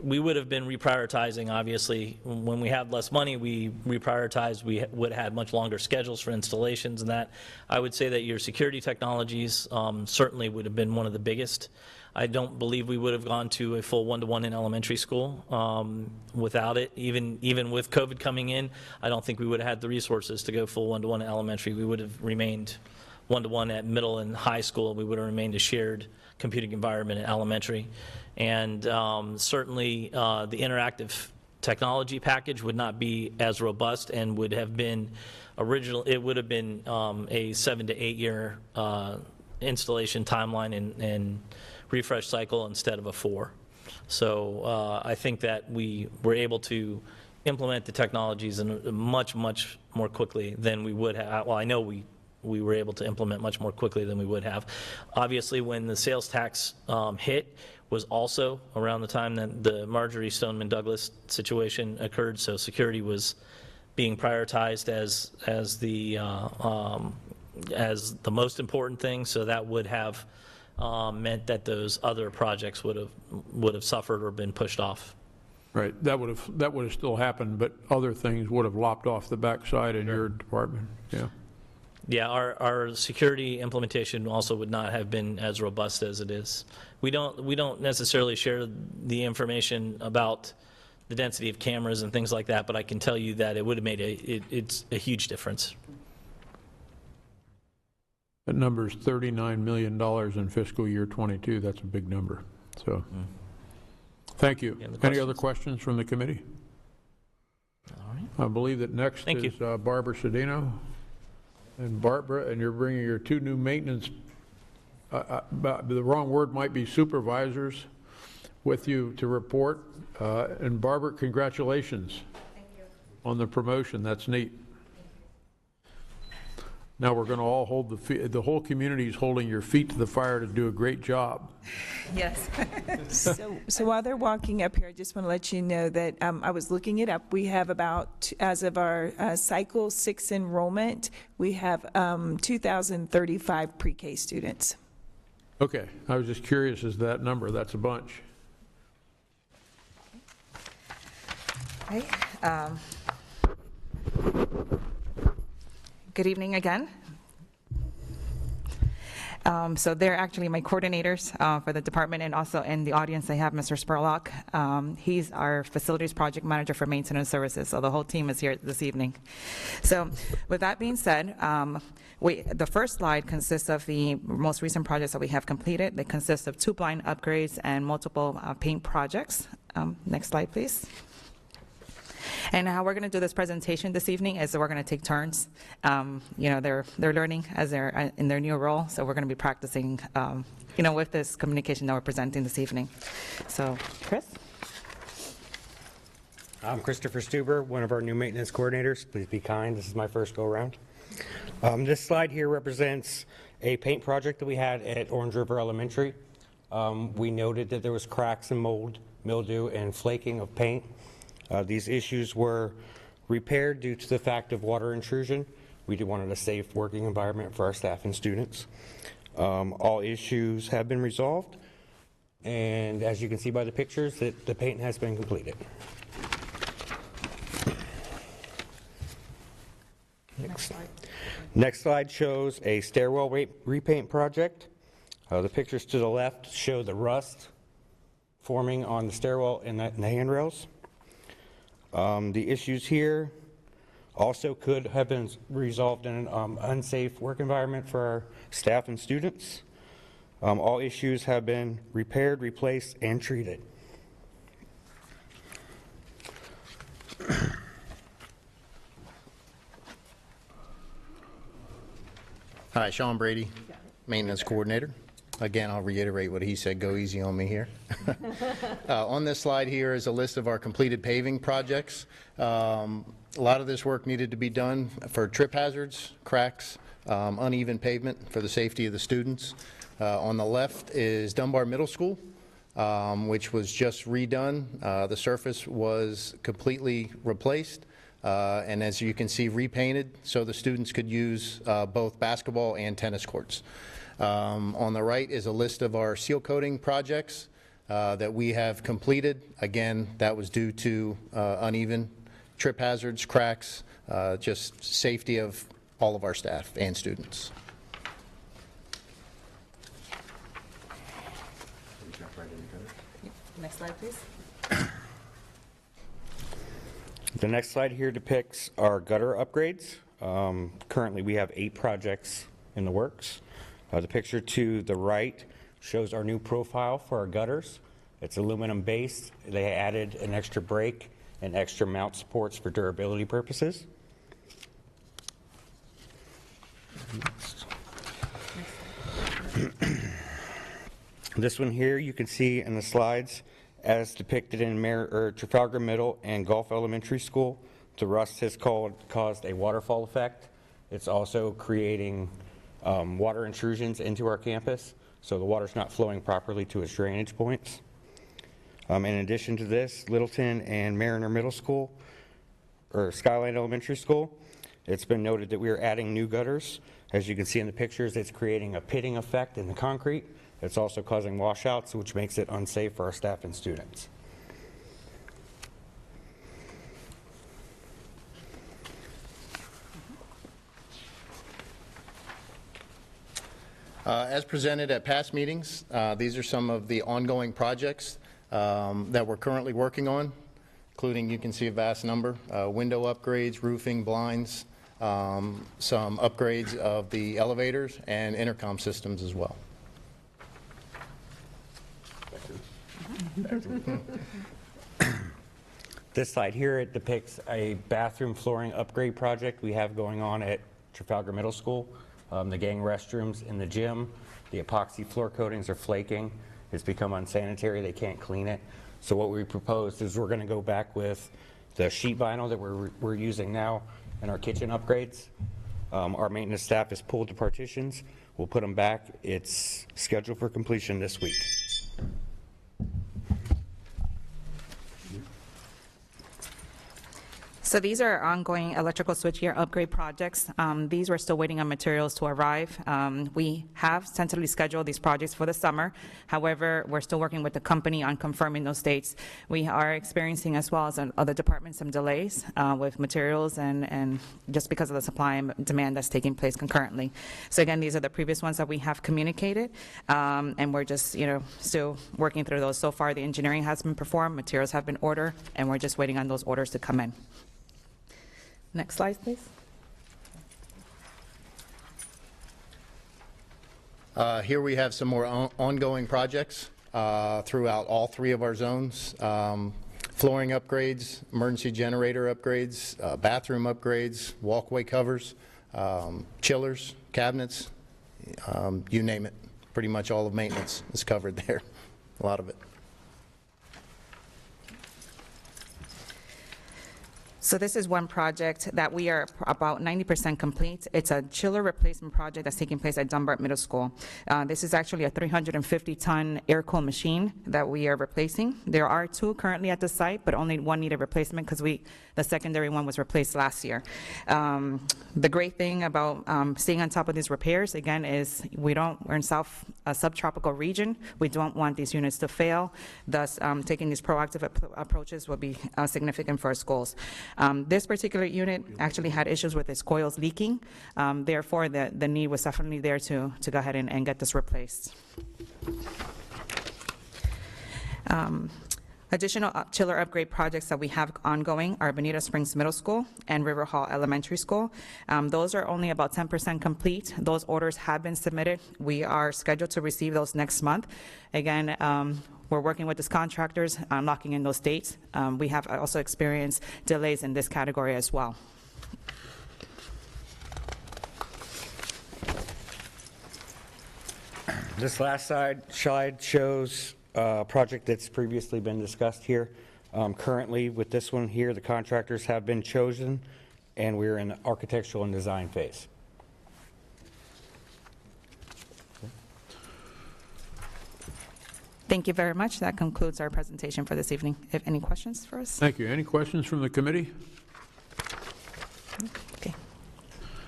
Speaker 7: we would have been reprioritizing, obviously. When we had less money, we reprioritized. We would have had much longer schedules for installations and that. I would say that your security technologies certainly would have been one of the biggest. I don't believe we would have gone to a full one-to-one in elementary school without it. Even with COVID coming in, I don't think we would have had the resources to go full one-to-one in elementary. We would have remained one-to-one at middle and high school. We would have remained a shared computing environment in elementary. And certainly the interactive technology package would not be as robust and would have been it would have been a 7 to 8 year installation timeline and refresh cycle instead of a 4. So I think that we were able to implement the technologies in much more quickly than we would have. Well, I know we were able to implement much more quickly than we would have. Obviously, when the sales tax hit was also around the time that the Marjorie Stoneman Douglas situation occurred, so security was being prioritized as the most important thing, so that would have meant that those other projects would have suffered or been pushed off.
Speaker 2: Right, that would have still happened, but other things would have lopped off the backside in your department, yeah.
Speaker 7: Yeah, our security implementation also would not have been as robust as it is. We don't necessarily share the information about the density of cameras and things like that, but I can tell you that it would have made it's a huge difference.
Speaker 2: That number is $39 million in fiscal year '22. That's a big number. So, thank you. Any other questions from the committee?
Speaker 7: All right.
Speaker 2: I believe that next
Speaker 7: Thank
Speaker 2: is Barbara Cedeno. And Barbara, and you're bringing your two new maintenance, the wrong word might be supervisors, with you to report. And Barbara, congratulations.
Speaker 9: Thank you.
Speaker 2: On the promotion. That's neat. Now we're going to all hold the whole community is holding your feet to the fire to do a great job.
Speaker 9: Yes. So while they're walking up here, I just want to let you know that I was looking it up. We have about, as of our cycle 6 enrollment, we have 2,035 pre-K students.
Speaker 2: Okay, I was just curious as that number. That's a bunch.
Speaker 10: Okay. Good evening again. So they're actually my coordinators for the department, and also in the audience I have Mr. Spurlock. He's our facilities project manager for maintenance services, so the whole team is here this evening. So with that being said, the first slide consists of the most recent projects that we have completed. They consist of 2 blind upgrades and multiple paint projects. Next slide, please. And how we're going to do this presentation this evening is that we're going to take turns. They're learning as they're in their new role, so we're going to be practicing, with this communication that we're presenting this evening. So, Chris?
Speaker 11: I'm Christopher Stuber, one of our new maintenance coordinators. Please be kind. This is my first go-around. This slide here represents a paint project that we had at Orange River Elementary. We noted that there was cracks and mold, mildew, and flaking of paint. These issues were repaired due to the fact of water intrusion. We wanted a safe working environment for our staff and students. All issues have been resolved, and as you can see by the pictures, that the paint has been completed. Next slide shows a stairwell repaint project. The pictures to the left show the rust forming on the stairwell and the handrails. The issues here also could have been resolved in an unsafe work environment for our staff and students. All issues have been repaired, replaced, and treated.
Speaker 12: Hi, Sean Brady, maintenance coordinator. Again, I'll reiterate what he said, go easy on me here. On this slide here is a list of our completed paving projects. A lot of this work needed to be done for trip hazards, cracks, uneven pavement for the safety of the students. On the left is Dunbar Middle School, which was just redone. The surface was completely replaced. And as you can see, repainted so the students could use both basketball and tennis courts. On the right is a list of our seal coating projects that we have completed. Again, that was due to uneven trip hazards, cracks, just safety of all of our staff and students.
Speaker 10: Next slide, please.
Speaker 11: The next slide here depicts our gutter upgrades. Currently, we have 8 projects in the works. The picture to the right shows our new profile for our gutters. It's aluminum based. They added an extra brake and extra mount supports for durability purposes. This one here you can see in the slides as depicted in Trafalgar Middle and Gulf Elementary School. The rust has caused a waterfall effect. It's also creating water intrusions into our campus, so the water's not flowing properly to its drainage points. In addition to this, Littleton and Mariner Middle School, or Skyline Elementary School, it's been noted that we are adding new gutters. As you can see in the pictures, it's creating a pitting effect in the concrete. It's also causing washouts, which makes it unsafe for our staff and students.
Speaker 12: As presented at past meetings, these are some of the ongoing projects that we're currently working on, including, you can see a vast number, window upgrades, roofing, blinds, some upgrades of the elevators and intercom systems as well.
Speaker 11: This slide here, it depicts a bathroom flooring upgrade project we have going on at Trafalgar Middle School. The gang restrooms in the gym, the epoxy floor coatings are flaking. It's become unsanitary. They can't clean it. So what we proposed is we're going to go back with the sheet vinyl that we're using now in our kitchen upgrades. Our maintenance staff has pulled the partitions. We'll put them back. It's scheduled for completion this week.
Speaker 10: So these are ongoing electrical switchgear upgrade projects. These we're still waiting on materials to arrive. We have tentatively scheduled these projects for the summer. However, we're still working with the company on confirming those dates. We are experiencing, as well as other departments, some delays with materials and just because of the supply and demand that's taking place concurrently. So again, these are the previous ones that we have communicated, and we're just, still working through those. So far, the engineering has been performed, materials have been ordered, and we're just waiting on those orders to come in. Next slide, please.
Speaker 12: Here we have some more ongoing projects throughout all three of our zones. Flooring upgrades, emergency generator upgrades, bathroom upgrades, walkway covers, chillers, cabinets, you name it. Pretty much all of maintenance is covered there, a lot of it.
Speaker 10: So this is one project that we are about 90% complete. It's a chiller replacement project that's taking place at Dunbar Middle School. This is actually a 350-ton air-cooled machine that we are replacing. There are two currently at the site, but only one needed replacement because the secondary one was replaced last year. The great thing about staying on top of these repairs, again, is we're in a subtropical region. We don't want these units to fail. Thus, taking these proactive approaches will be significant for our schools. This particular unit actually had issues with its coils leaking. Therefore, the need was definitely there to go ahead and get this replaced. Additional chiller upgrade projects that we have ongoing are Bonita Springs Middle School and River Hall Elementary School. Those are only about 10% complete. Those orders have been submitted. We are scheduled to receive those next month. Again, we're working with these contractors on locking in those dates. We have also experienced delays in this category as well.
Speaker 11: This last slide shows a project that's previously been discussed here. Currently, with this one here, the contractors have been chosen, and we're in the architectural and design phase.
Speaker 10: Thank you very much. That concludes our presentation for this evening. If any questions for us?
Speaker 2: Thank you. Any questions from the committee?
Speaker 10: Okay.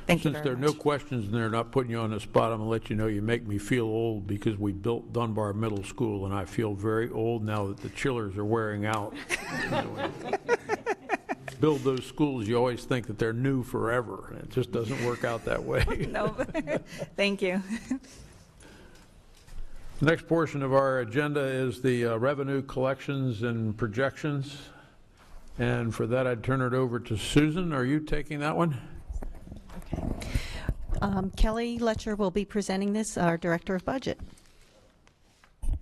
Speaker 10: Thank you
Speaker 2: Since
Speaker 10: very
Speaker 2: there are
Speaker 10: much.
Speaker 2: no questions and they're not putting you on the spot, I'm going to let you know you make me feel old because we built Dunbar Middle School, and I feel very old now that the chillers are wearing out. Build those schools, you always think that they're new forever, and it just doesn't work out that way.
Speaker 10: No. Thank you.
Speaker 2: The next portion of our agenda is the revenue collections and projections. And for that, I'd turn it over to Susan. Are you taking that one?
Speaker 3: Kelly Letcher will be presenting this, our Director of Budget.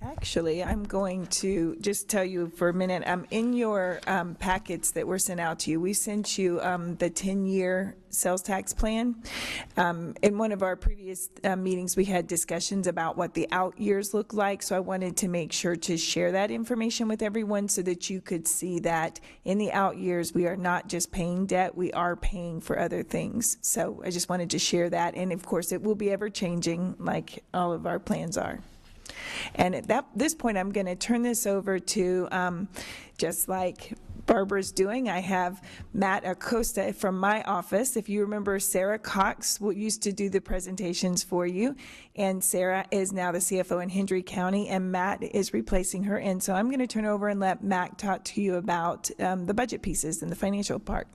Speaker 9: Okay. Actually, I'm going to just tell you for a minute, in your packets that were sent out to you, we sent you the 10-year sales tax plan. In one of our previous meetings, we had discussions about what the out years look like, so I wanted to make sure to share that information with everyone so that you could see that in the out years, we are not just paying debt, we are paying for other things. So I just wanted to share that, and of course, it will be ever-changing like all of our plans are. And at this point, I'm going to turn this over to, just like Barbara's doing, I have Matt Acosta from my office. If you remember, Sarah Cox used to do the presentations for you, and Sarah is now the CFO in Hendry County, and Matt is replacing her. And so I'm going to turn over and let Matt talk to you about the budget pieces and the financial part.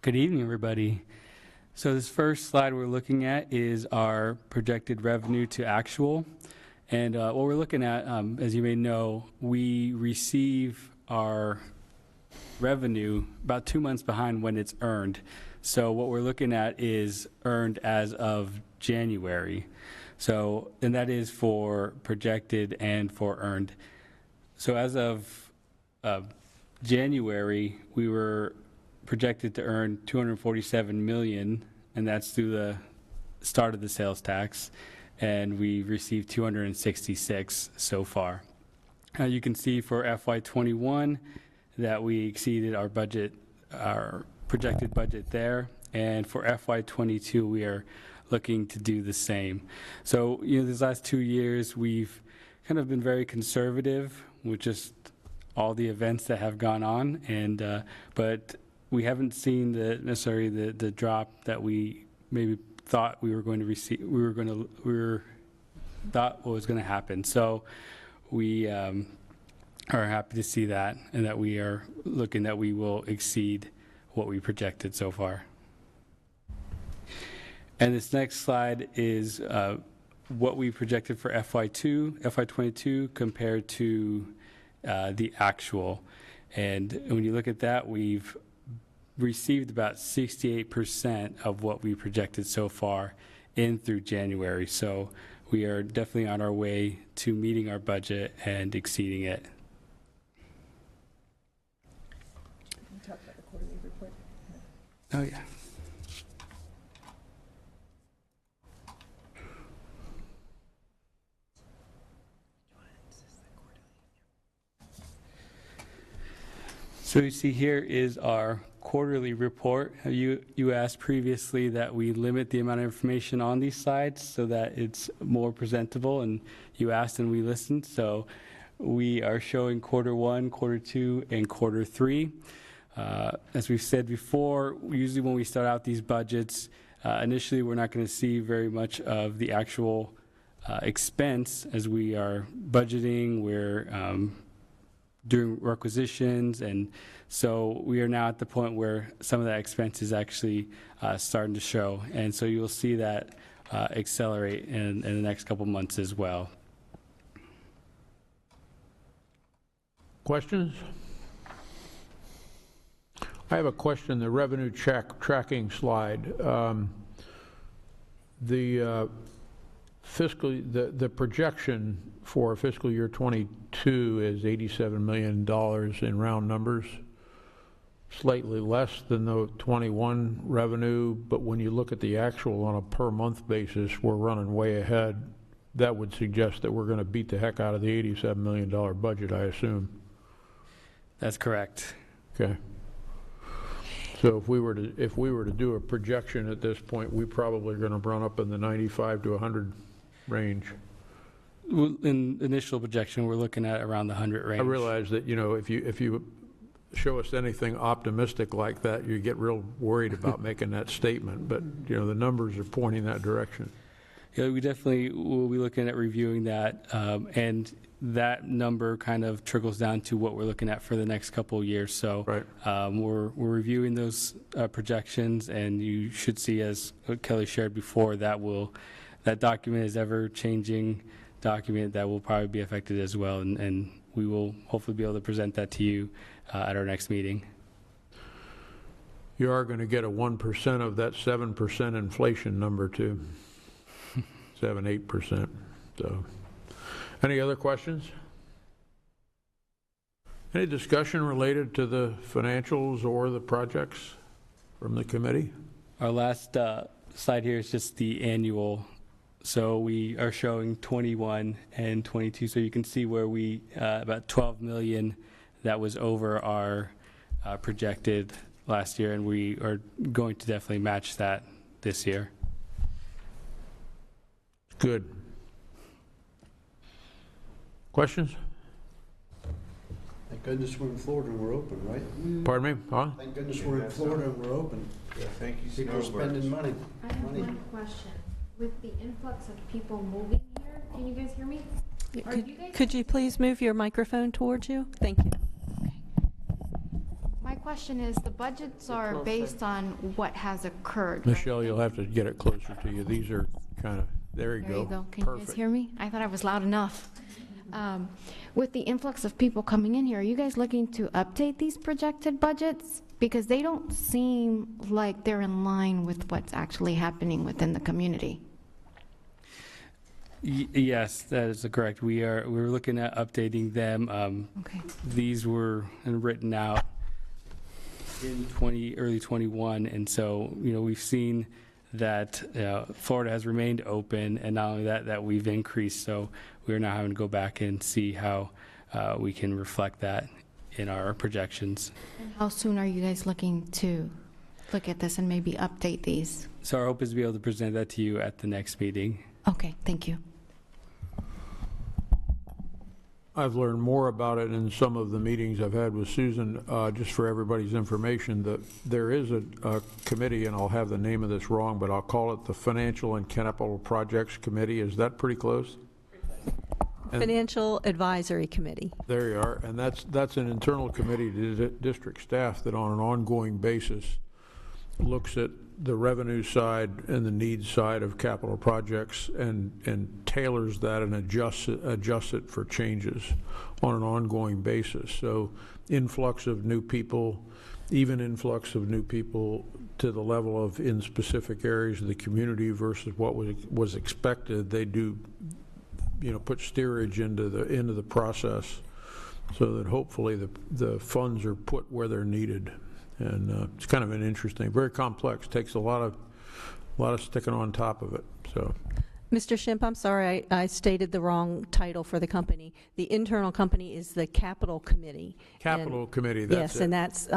Speaker 13: Good evening, everybody. So this first slide we're looking at is our projected revenue to actual. And what we're looking at, as you may know, we receive our revenue about 2 months behind when it's earned. So what we're looking at is earned as of January. So, and that is for projected and for earned. So as of January, we were projected to earn $247 million, and that's through the start of the sales tax, and we received 266 so far. You can see for FY21 that we exceeded our budget, our projected budget there, and for FY22 we are looking to do the same. So, you know, these last 2 years we've kind of been very conservative with just all the events that have gone on, and but we haven't seen necessarily the drop that we maybe thought we were going to receive. Thought what was going to happen. So we are happy to see that, and that we are looking that we will exceed what we projected so far. And this next slide is what we projected for FY22 compared to the actual. And when you look at that, we've received about 68% of what we projected so far in through January. So we are definitely on our way to meeting our budget and exceeding it.
Speaker 9: Can you talk about the quarterly report?
Speaker 13: Oh, yeah. So you see here is our quarterly report. You asked previously that we limit the amount of information on these slides so that it's more presentable, and you asked and we listened. So we are showing Q1, Q2, and Q3. As we've said before, usually when we start out these budgets, initially we're not going to see very much of the actual expense as we are budgeting, we're doing requisitions, and so we are now at the point where some of that expense is actually starting to show, and so you'll see that accelerate in the next couple months as well.
Speaker 2: Questions? I have a question, the revenue tracking slide. The projection for fiscal year 22 is $87 million in round numbers, slightly less than the 21 revenue, but when you look at the actual on a per month basis, we're running way ahead. That would suggest that we're going to beat the heck out of the $87 million budget, I assume.
Speaker 13: That's correct.
Speaker 2: Okay. So if we were to do a projection at this point, we probably are going to run up in the 95 to 100 range.
Speaker 13: In initial projection, we're looking at around the 100 range.
Speaker 2: I realize that, you know, if you show us anything optimistic like that, you get real worried about making that statement, but, you know, the numbers are pointing that direction.
Speaker 13: Yeah, we definitely will be looking at reviewing that, and that number kind of trickles down to what we're looking at for the next couple of years. So
Speaker 2: right.
Speaker 13: We're reviewing those projections, and you should see, as Kelly shared before, that document is ever-changing document that will probably be affected as well, and we will hopefully be able to present that to you at our next meeting.
Speaker 2: You are going to get a 1% of that 7% inflation number too. 7, 8%. So, any other questions? Any discussion related to the financials or the projects from the committee?
Speaker 13: Our last slide here is just the annual. So we are showing 21 and 22. So you can see where we, about 12 million that was over our projected last year, and we are going to definitely match that this year.
Speaker 2: Good. Questions?
Speaker 14: Thank goodness we're in Florida and we're open, right?
Speaker 2: Pardon me? Huh?
Speaker 14: Thank goodness we're in Florida and we're open.
Speaker 8: Yeah, thank you,
Speaker 14: People are spending money.
Speaker 15: I have one question. With the influx of people moving here, can you guys hear me?
Speaker 3: Could you please move your microphone towards you? Thank you.
Speaker 15: My question is, the budgets are based on what has occurred.
Speaker 2: Michelle, you'll have to get it closer to you. These are kind of, there you
Speaker 15: There you
Speaker 2: go.
Speaker 15: go. Can you guys hear me? I thought I was loud enough. With the influx of people coming in here, are you guys looking to update these projected budgets? Because they don't seem like they're in line with what's actually happening within the community.
Speaker 13: Yes, that is correct. We're looking at updating them.
Speaker 15: Okay.
Speaker 13: These were written out in early 21, and so we've seen that Florida has remained open, and not only that we've increased. So we're now having to go back and see how we can reflect that in our projections.
Speaker 15: And how soon are you guys looking to look at this and maybe update these?
Speaker 13: So our hope is to be able to present that to you at the next meeting.
Speaker 15: Okay, thank you.
Speaker 2: I've learned more about it in some of the meetings I've had with Susan. Just for everybody's information, that there is a committee, and I'll have the name of this wrong, but I'll call it the Financial and Capital Projects Committee. Is that pretty close?
Speaker 3: Financial Advisory Committee.
Speaker 2: There you are. And that's an internal committee to district staff that on an ongoing basis looks at the revenue side and the needs side of capital projects and tailors that and adjusts it for changes on an ongoing basis. So influx of new people, even influx of new people to the level of in specific areas of the community versus what was expected, they do put steerage into the process so that hopefully the funds are put where they're needed. And it's kind of an interesting, very complex, takes a lot of sticking on top of it. So,
Speaker 3: Mr. Schimpf, I'm sorry, I stated the wrong title for the company. The internal company is the Capital Committee.
Speaker 2: Capital Committee, that's
Speaker 3: yes, and that's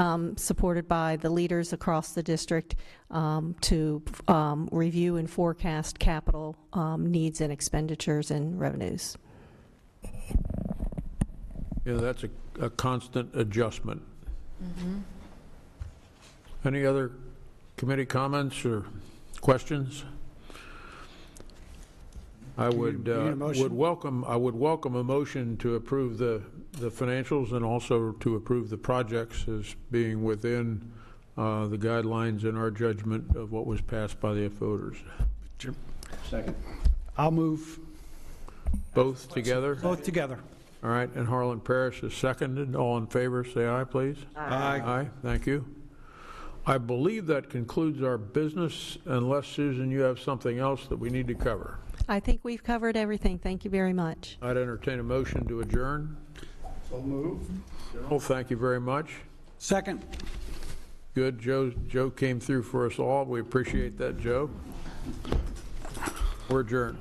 Speaker 3: supported by the leaders across the district to review and forecast capital needs and expenditures and revenues.
Speaker 2: That's a constant adjustment. Mm-hmm. Any other committee comments or questions? I would welcome a motion to approve the financials and also to approve the projects as being within the guidelines in our judgment of what was passed by the voters.
Speaker 5: Second. I'll move.
Speaker 2: Both together?
Speaker 5: Both together.
Speaker 2: All right, and Harlan Parrish is seconded. All in favor, say aye, please.
Speaker 5: Aye.
Speaker 2: Aye, thank you. I believe that concludes our business, unless, Susan, you have something else that we need to cover.
Speaker 3: I think we've covered everything. Thank you very much.
Speaker 2: I'd entertain a motion to adjourn.
Speaker 14: So move.
Speaker 2: Well, thank you very much.
Speaker 5: Second.
Speaker 2: Good. Joe came through for us all. We appreciate that, Joe. We're adjourned.